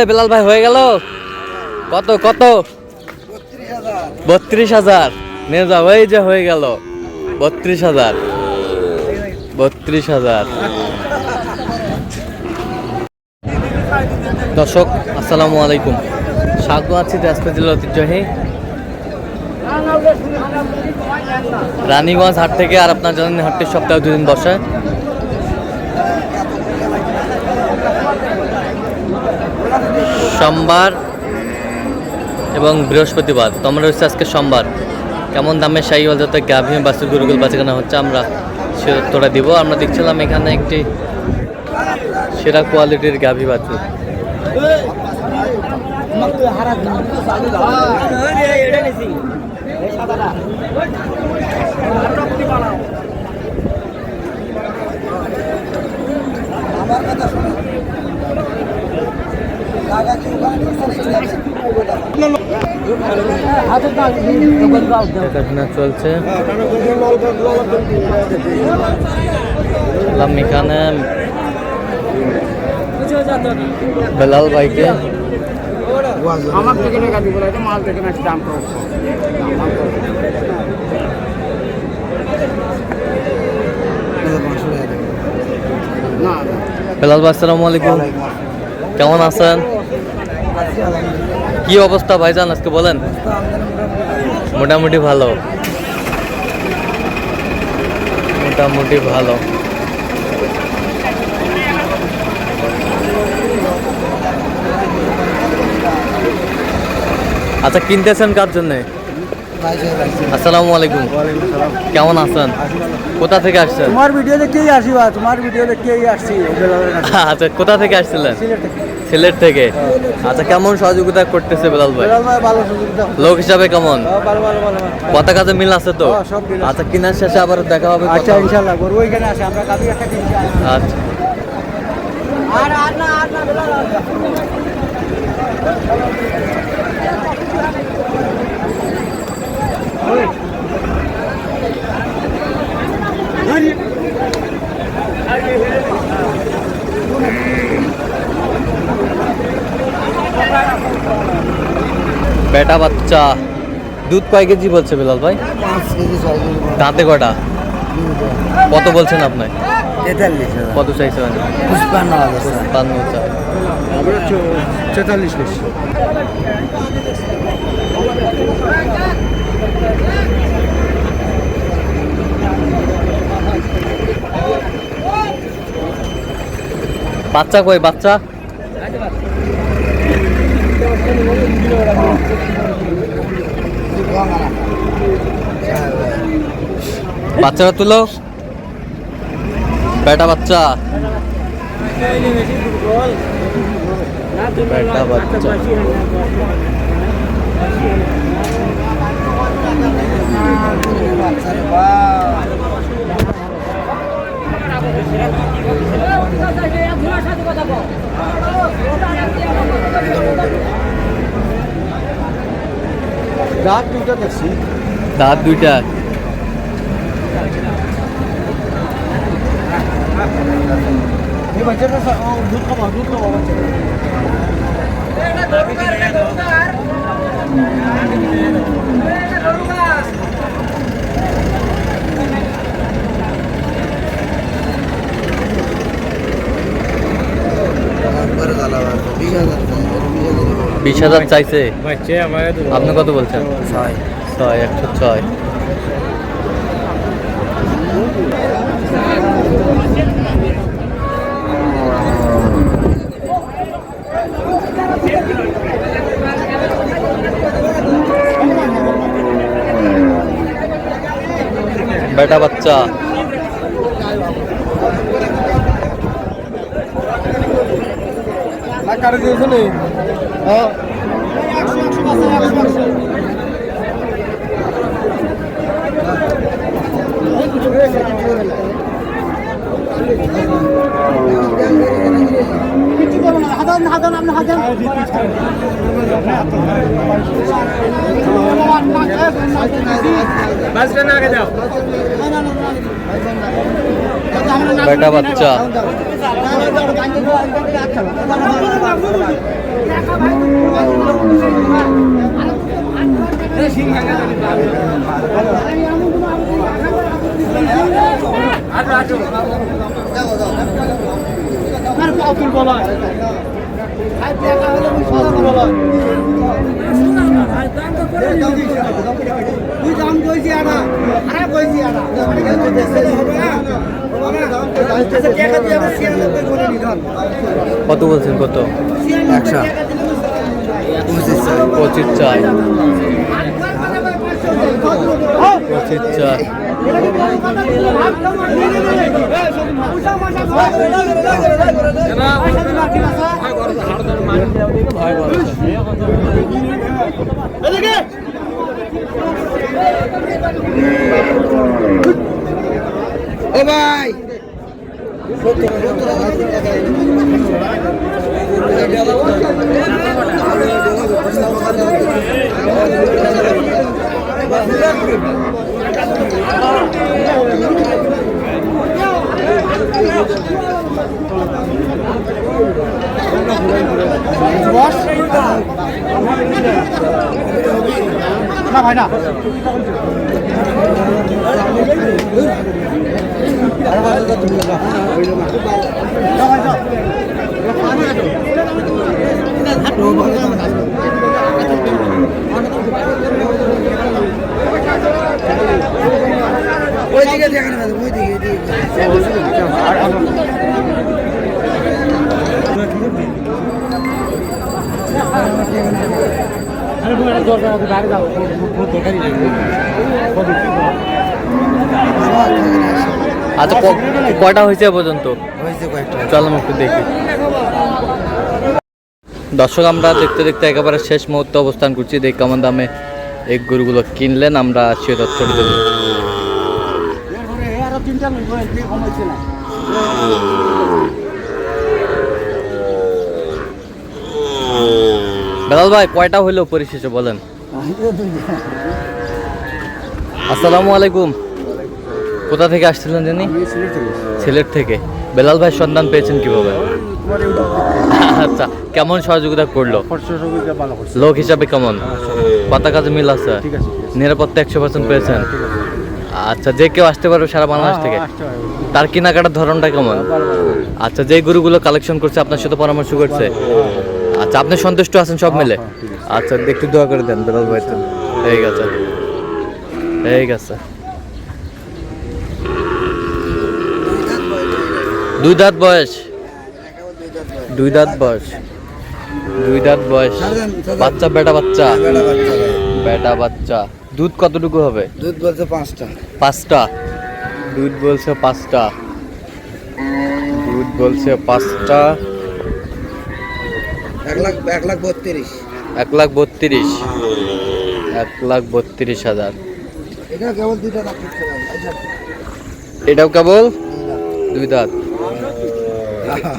বেলাল ভাই হয়ে গেল কত কত 32,000 নিয়ে যাও। এই যে হয়ে গেল 32,000 32,000। দর্শক আসসালামু আলাইকুম, স্বাগত আছি দিনাজপুর জেলার ঐতিহ্যবাহী রানীগঞ্জ হাট থেকে। আর আপনার জানেন হাটটি সপ্তাহে 2 দিন বসে, সোমবার এবং বৃহস্পতিবার। তো আমরা হচ্ছে আজকে সোমবার। কেমন দামে শাহিওয়াল জাতের গাভী বাছুর গরুগুলো বাচ্চাখানা হচ্ছে আমরা সে তোরা দিব। আমরা দেখছিলাম এখানে একটি সেরা কোয়ালিটির গাভী বাছুর। চলছে এখানে বেলাল ভাইকে আমার থেকে নেগাটিভ বলে মাল থেকে না দাম কম না। বেলাল ভাই আসসালামু আলাইকুম, কেমন আছেন? কি অবস্থা ভাইজান আজকে বলেন? মোটামুটি ভালো, মোটামুটি ভালো। আচ্ছা, কিনতেছেন কার জন্য? আসসালামু আলাইকুম, কেমন আছেন? কোথা থেকে আসছেন? তোমার ভিডিও দেখেই আসি বা তোমার ভিডিও দেখেই আসছি। আচ্ছা, কোথা থেকে আসছিলেন? সিলেট থেকে। আচ্ছা, কেমন সহযোগিতা করতেছে বেলাল ভাই? ভালো সহযোগিতা, লোক হিসাবে কেমন? ভালো ভালো ভালো। কথা কাজে মিল আছে তো? আচ্ছা, কেনার শেষে আবার দেখা হবে। আচ্ছা ইনশাআল্লাহ, গরু ওইখানে আসে, আমরা কাবি একটা কিনছি। আচ্ছা, আর না বেলাল বেটা বাচ্চা। দুধ কয় কেজি বলছে বেলাল ভাই? 5 কেজি 6 কেজি। দাঁতে কটা? কত বলছেন আপনি? 43। কত চাইছেন? 55 চাই। আমরা 44 কেজি। বাচ্চা কই বাচ্চা? বাচ্চারা তুলো, বেটা বাচ্চা, বেটা বাচ্চা। দাঁত দুটো দেখছি। দাঁত দুইটা। এই বাচ্চাটা দুধ খাওয়া বাচ্চা। বিশ হাজার চাইছে। আপনি কত বলছেন? 6। 106। বেটা বাচ্চা। কাটে দিয়েছো নি? হ্যাঁ। বেটা বাচ্চা। কত বলছেন? কত? 100 25 চাই। 25 চাই। এ ভাই না ভাই না ওই দিকে দেখেন ওই দিকে আচ্ছা কয়টা হয়েছে পর্যন্ত? চলো একটু দেখি। দর্শক, আমরা দেখতে দেখতে একেবারে শেষ মুহূর্তে অবস্থান করছি। দেখি কেমন দামে এই গরুগুলো কিনলেন, আমরা সে তথ্য দেব। বেলাল ভাই, কয়টা হইলো পরিশেষে বলেন? আসসালামু আলাইকুম। কোথা থেকে আসছিলেন জানি? সিলেট থেকে। বেলাল ভাই সন্ধান পেয়েছেন কিভাবে? আচ্ছা, কেমন সহযোগিতা করলো? লোক হিসাবে কেমন? কথা কাজে মিল আছে? নিরাপত্তা 100% পেয়েছেন? আচ্ছা, যে কেউ আসতে পারবে সারা বাংলাদেশ থেকে? তার কেনাকাটার ধরনটা কেমন? আচ্ছা, যে গরুগুলো কালেকশন করছে আপনার সাথে পরামর্শ করছে? আচ্ছা, আপনি সন্তুষ্ট আছেন সব মিলে? আচ্ছা, একটু দোয়া করে দেন বেলাল ভাই। তো ঠিক আছে, ঠিক আছে। দুই দাঁত বয়স? দুই দাঁত বয়স, দুই দাঁত বয়স। বাচ্চা? বেটা বাচ্চা? বেটা বাচ্চা। দুধ কতটুকু হবে? দুধ বলছে 5টা। 5টা? দুধ বলছে 5টা। দুধ বলছে 5টা। 1,32,000। 1,32,000। 1,32,000। এটা কেবল 2টা দাঁত দিচ্ছে ভাই। এটাও কেবল 2 দাঁত?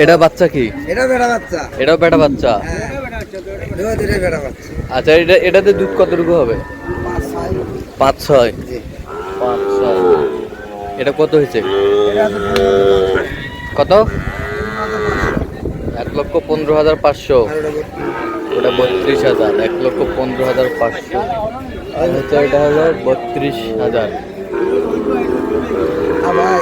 এটা বাচ্চা কি? এটা বেটা বাচ্চা। এটাও বেটা বাচ্চা? দুটো বেটা বাচ্চা। আচ্ছা, এটাতে দুধ কতটুকু হবে? 5-6। 5-6। এটা কত হয়েছে? কত? 1,15,500। ওটা 32,000। 1,15,500। আর হচ্ছে এটা হলো 32,000। ভাই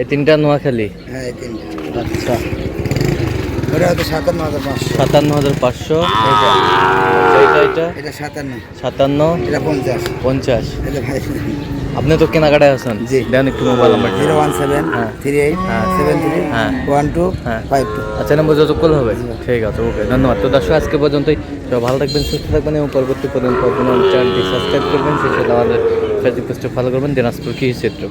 এই তিনটা নোয়াখালী? হ্যাঁ, এই তিনটা। আচ্ছা, ওটা হচ্ছে 57,500। 57,500। এটা 57। এটা 50। 50। এটা ভাই আপনি তো কেনাকাটায় আছেন? জি। দেন একটু মোবাইল নাম্বার। 01738731252। আচ্ছা, নাম্বার যতক্ষণ হবে? ঠিক আছে, ওকে, ধন্যবাদ। তো দর্শক, আজকে পর্যন্তই। সবাই ভালো থাকবেন, সুস্থ থাকবেন এবং পরবর্তী পর্যন্ত চ্যানেলটি সাবস্ক্রাইব করবেন, সেই সাথে আমাদের ফেসবুক পেজটা ফলো করবেন, দিনাজপুর কৃষি চিত্র।